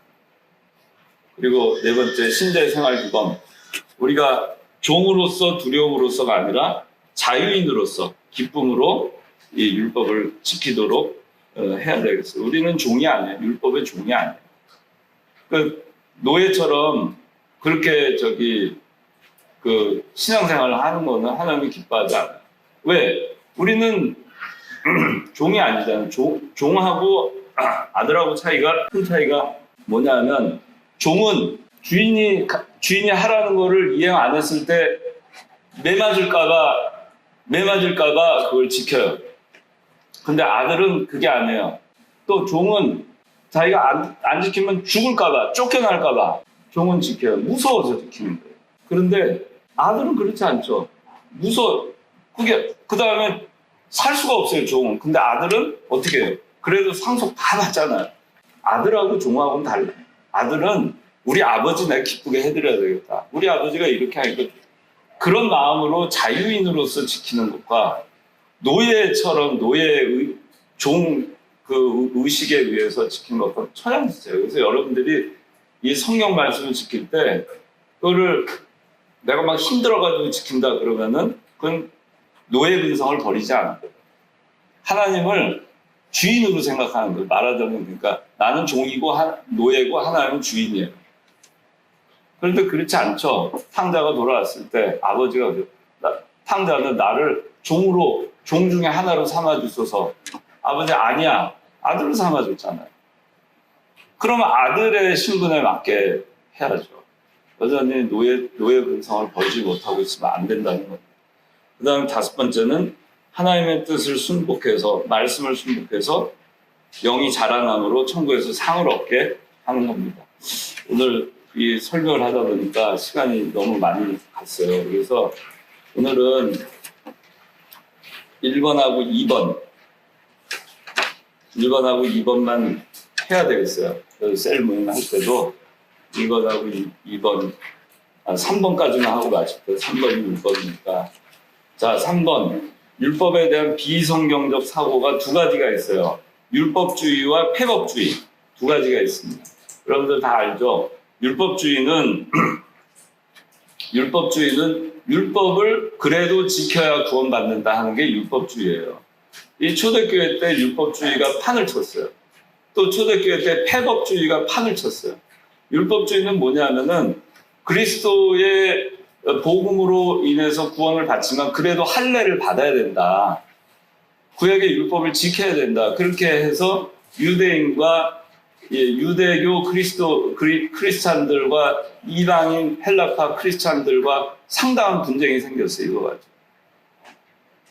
그리고 네 번째, 신자의 생활 규범. 우리가 종으로서 두려움으로서가 아니라 자유인으로서 기쁨으로 이 율법을 지키도록 해야 되겠어요. 우리는 종이 아니에요. 율법의 종이 아니에요. 그 노예처럼 그렇게 신앙생활을 하는 거는 하나님이 기뻐하지 않아요. 왜? 우리는 종이 아니잖아요. 종하고 아들하고 큰 차이가 뭐냐면, 종은 주인이 하라는 거를 이행 안 했을 때 매 맞을까봐 그걸 지켜요. 근데 아들은 그게 아니에요. 또 종은 자기가 안 지키면 죽을까봐, 쫓겨날까봐 종은 지켜요. 무서워서 지키는 거예요. 그런데 아들은 그렇지 않죠. 그 다음에 살 수가 없어요, 종은. 근데 아들은 어떻게 해요? 그래도 상속 다 받잖아요. 아들하고 종하고는 달라요. 아들은 우리 아버지 내가 기쁘게 해드려야 되겠다. 우리 아버지가 이렇게 하니까 그런 마음으로 자유인으로서 지키는 것과 노예처럼 의식에 의해서 지키는 것과 천양지차예요. 그래서 여러분들이 이 성경 말씀을 지킬 때 그거를 내가 막 힘들어가지고 지킨다 그러면은 그건 노예 근성을 버리지 않은 거예요. 하나님을 주인으로 생각하는 거예요. 말하자면 그러니까 나는 종이고 노예고 하나님은 주인이에요. 그런데 그렇지 않죠. 탕자가 돌아왔을 때 아버지가 탕자는 나를 종 중에 하나로 삼아주소서. 아버지 아니야. 아들로 삼아줬잖아요. 그러면 아들의 신분에 맞게 해야죠. 여전히 노예 근성을 버리지 못하고 있으면 안 된다는 거예요. 그 다음에 다섯 번째는 하나님의 뜻을 순복해서, 말씀을 순복해서 영이 자라남으로 천국에서 상을 얻게 하는 겁니다. 오늘 이 설명을 하다 보니까 시간이 너무 많이 갔어요. 그래서 오늘은 1번하고 2번만 해야 되겠어요. 셀 모임 할 때도 1번하고 2번, 3번까지만 하고 마실게요. 3번이 6번이니까. 자, 3번. 율법에 대한 비성경적 사고가 두 가지가 있어요. 율법주의와 폐법주의 두 가지가 있습니다. 여러분들 다 알죠? 율법주의는 율법을 그래도 지켜야 구원받는다 하는 게 율법주의예요. 이 초대교회 때 율법주의가 판을 쳤어요. 또 초대교회 때 폐법주의가 판을 쳤어요. 율법주의는 뭐냐면은 그리스도의 복음으로 인해서 구원을 받지만 그래도 할례를 받아야 된다. 구약의 율법을 지켜야 된다. 그렇게 해서 유대인과 유대교 크리스찬들과 이방인 헬라파 크리스찬들과 상당한 분쟁이 생겼어요. 이거 가지고.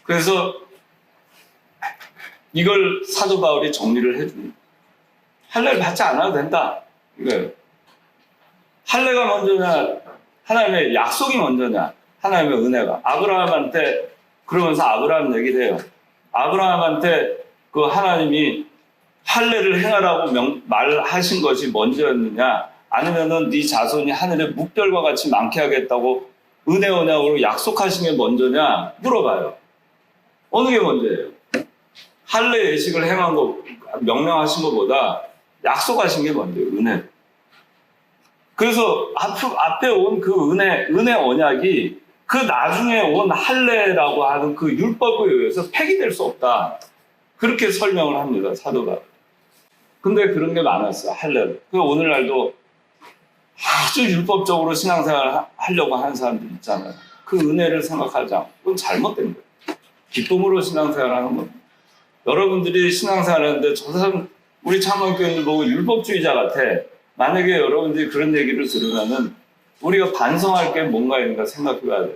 그래서 이걸 사도 바울이 정리를 해줍니다. 할례를 받지 않아도 된다. 이거예요. 할례가 먼저냐, 하나님의 약속이 먼저냐, 하나님의 은혜가. 아브라함한테 그러면서 아브라함 얘기를 해요. 아브라함한테 그 하나님이 할례를 행하라고 말하신 것이 먼저였느냐, 아니면은 네 자손이 하늘에 묵별과 같이 많게 하겠다고 은혜 언약으로 약속하신 게 먼저냐 물어봐요. 어느 게 먼저예요? 할례 예식을 행한 거 명령하신 것보다 약속하신 게 먼저예요. 은혜. 그래서 앞에 온 그 은혜 언약이 그 나중에 온 할례라고 하는 그 율법에 의해서 폐기될 수 없다. 그렇게 설명을 합니다. 사도가. 근데 그런 게 많았어요. 할례를. 그 오늘날도 아주 율법적으로 신앙생활을 하려고 하는 사람들 있잖아요. 그 은혜를 생각하지 않고 그건 잘못된 거예요. 기쁨으로 신앙생활하는 겁니다. 여러분들이 신앙생활하는데 저 사람 우리 창원교인들 보고 율법주의자 같아. 만약에 여러분들이 그런 얘기를 들으면은 우리가 반성할 게 뭔가 있는가 생각해 봐야 돼요.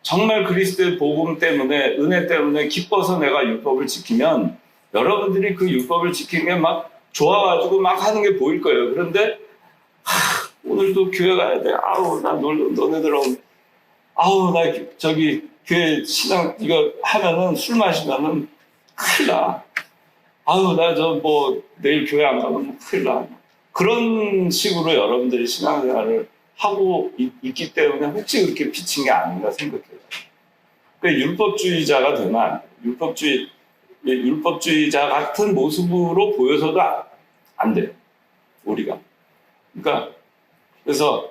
정말 그리스도의 복음 때문에, 은혜 때문에 기뻐서 내가 율법을 지키면 여러분들이 그 율법을 지키는 게 막 좋아가지고 막 하는 게 보일 거예요. 그런데 오늘도 교회 가야 돼. 아우 나 너네들하고 아우 나 저기 교회 신앙 이거 하면은 술 마시면은 큰일 나. 아우 나 저 뭐 내일 교회 안 가면 큰일 나. 그런 식으로 여러분들이 신앙생활을 하고 있기 때문에 혹시 그렇게 비친 게 아닌가 생각해요. 그러니까 율법주의자가 되면 안 돼요. 율법주의자 같은 모습으로 보여서도 안 돼요. 우리가. 그러니까 그래서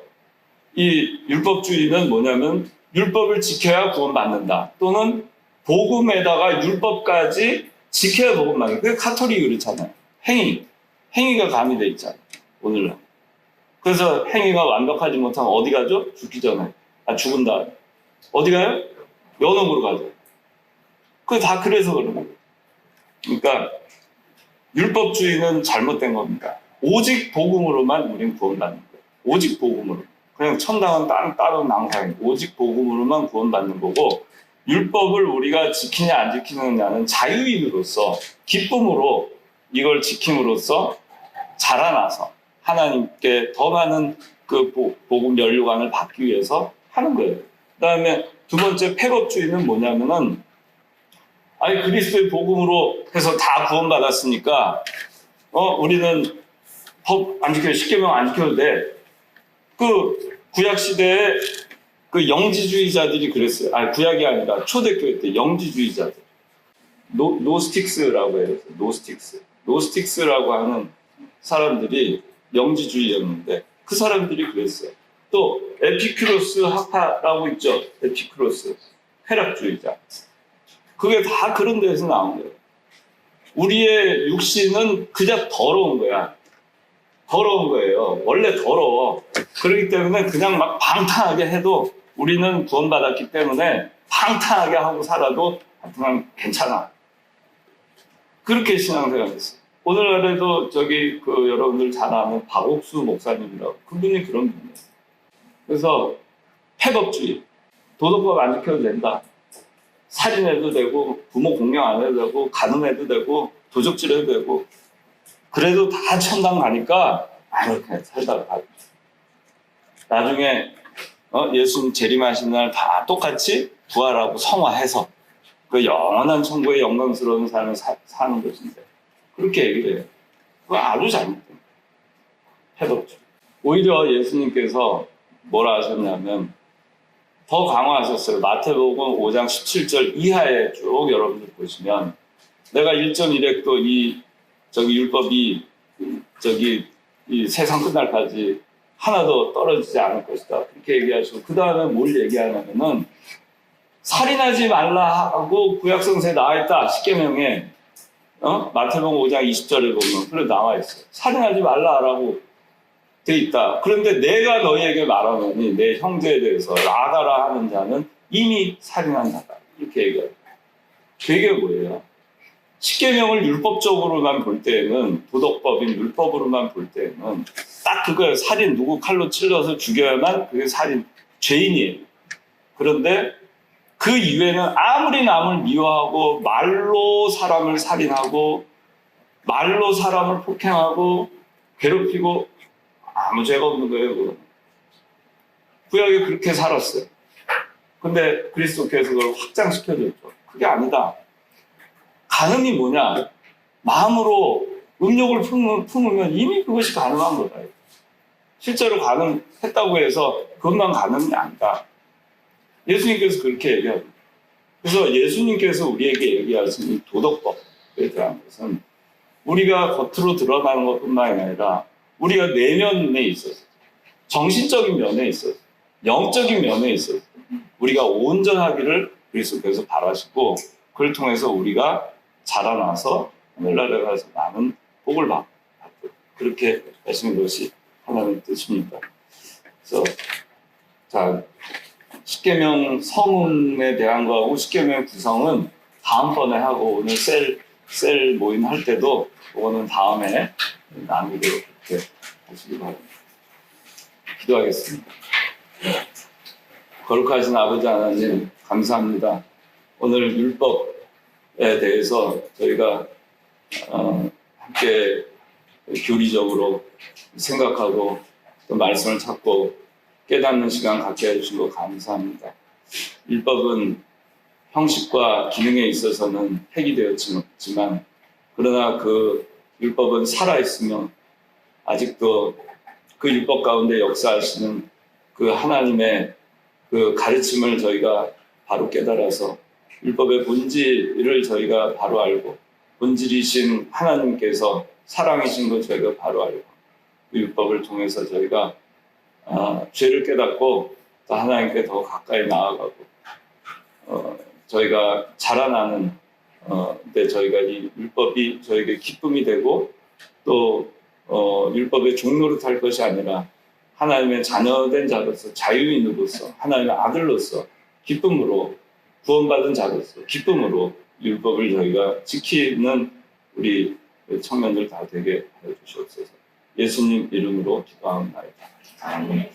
이 율법주의는 뭐냐면 율법을 지켜야 구원받는다. 또는 복음에다가 율법까지 지켜야 구원받는다. 그게 카톨릭이 그렇잖아요. 행위가 가미돼 있잖아요. 오늘날. 그래서 행위가 완벽하지 못하면 어디 가죠? 죽기 전에. 죽은 다음에. 어디 가요? 연옥으로 가죠. 그게 다 그래서 그런 거예요. 그러니까 율법주의는 잘못된 겁니다. 오직 복음으로만 우린 구원받는 거예요. 오직 복음으로. 그냥 천당은 따로 낭상이에요. 오직 복음으로만 구원받는 거고 율법을 우리가 지키냐 안 지키느냐는 자유인으로서 기쁨으로 이걸 지킴으로써 자라나서 하나님께 더 많은 그 복음 연료관을 받기 위해서 하는 거예요. 그 다음에 두 번째 폐법주의는 뭐냐면은 그리스도의 복음으로 해서 다 구원받았으니까 우리는 법 안 지켜도 십계명 안 지켜도 돼. 그 구약 시대에 그 영지주의자들이 그랬어요. 구약이 아니라 초대교회 때 영지주의자들. 노스틱스라고 해요. 노스틱스라고 하는 사람들이 영지주의였는데 그 사람들이 그랬어요. 또 에피큐로스 학파라고 있죠. 에피큐로스 쾌락주의자. 그게 다 그런 데에서 나온 거예요. 우리의 육신은 그냥 더러운 거야. 더러운 거예요. 원래 더러워. 그렇기 때문에 그냥 막 방탕하게 해도 우리는 구원받았기 때문에 방탕하게 하고 살아도 그냥 괜찮아. 그렇게 신앙생활했어요. 오늘날에도 여러분들 잘 아는 박옥수 목사님이라고 그분이 그런 분이에요. 그래서 폐법주의, 도덕법 안 지켜도 된다. 살인해도 되고 부모 공경 안 해도 되고 간음해도 되고 도적질해도 되고 그래도 다 천당 가니까 그렇게 살다가 가요. 나중에 예수님 재림하신 날 다 똑같이 부활하고 성화해서 그 영원한 천국의 영광스러운 삶을 사는 것인데 그렇게 얘기를 해요. 그거 아주 잘못된 거예요. 폐법주의. 오히려 예수님께서 뭐라 하셨냐면 더 강화하셨어요. 마태복음 5장 17절 이하에 쭉 여러분들 보시면 내가 1.1획도 이 저기 율법이 저기 이 세상 끝날까지 하나도 떨어지지 않을 것이다. 그렇게 얘기하시고 그 다음에 뭘 얘기하냐면은 살인하지 말라 하고 구약성서에 나와 있다. 십계명에 마태복음 5장 20절에 보면 그래 나와 있어요. 살인하지 말라라고 돼 있다. 그런데 내가 너희에게 말하노니 내 형제에 대해서 나가라 하는 자는 이미 살인한 자다. 이렇게 얘기해요. 그게 뭐예요? 십계명을 율법적으로만 볼 때에는 도덕법인 율법으로만 볼 때에는 딱 그거예요. 살인 누구 칼로 찔러서 죽여야만 그게 살인 죄인이에요. 그런데 그 이외에는 아무리 남을 미워하고 말로 사람을 살인하고 말로 사람을 폭행하고 괴롭히고 아무 죄가 없는 거예요. 그건. 구약에 그렇게 살았어요. 근데 그리스도께서 그걸 확장시켜줬죠. 그게 아니다. 가늠이 뭐냐? 마음으로 음욕을 품으면 이미 그것이 가능한 거다. 실제로 가늠했다고 해서 그것만 가늠이 아니다. 예수님께서 그렇게 얘기합니다. 그래서 예수님께서 우리에게 얘기하신 이 도덕법에 대한 것은 우리가 겉으로 드러나는 것뿐만 아니라 우리가 내면에 있어서 정신적인 면에 있어서 영적인 면에 있어서 우리가 온전하기를 그리스도께서 바라시고 그걸 통해서 우리가 자라나서 하늘나라에 가서 많은 복을 받고 그렇게 하시는 것이 하나님의 뜻입니다. 그래서 자 십계명 성문에 대한 거하고 십계명 구성은 다음번에 하고 오늘 셀 모임 할 때도 그거는 다음에 나누도록 그렇게 하시기 바랍니다. 기도하겠습니다. 거룩하신 아버지 하나님 감사합니다. 오늘 율법에 대해서 저희가 함께 교리적으로 생각하고 또 말씀을 찾고 깨닫는 시간 갖게 해주신 거 감사합니다. 율법은 형식과 기능에 있어서는 폐기되었지만 그러나 그 율법은 살아있으며 아직도 그 율법 가운데 역사하시는 그 하나님의 그 가르침을 저희가 바로 깨달아서 율법의 본질을 저희가 바로 알고 본질이신 하나님께서 사랑이신 것 저희가 바로 알고 그 율법을 통해서 저희가 죄를 깨닫고 또 하나님께 더 가까이 나아가고 저희가 자라나는 데 저희가 이 율법이 저에게 기쁨이 되고 또 율법의 종노릇할 것이 아니라 하나님의 자녀된 자로서 자유인으로서 하나님의 아들로서 기쁨으로 구원받은 자로서 기쁨으로 율법을 저희가 지키는 우리 청년들 다 되게 해 주시옵소서. 예수님 이름으로 기도합니다. 아멘.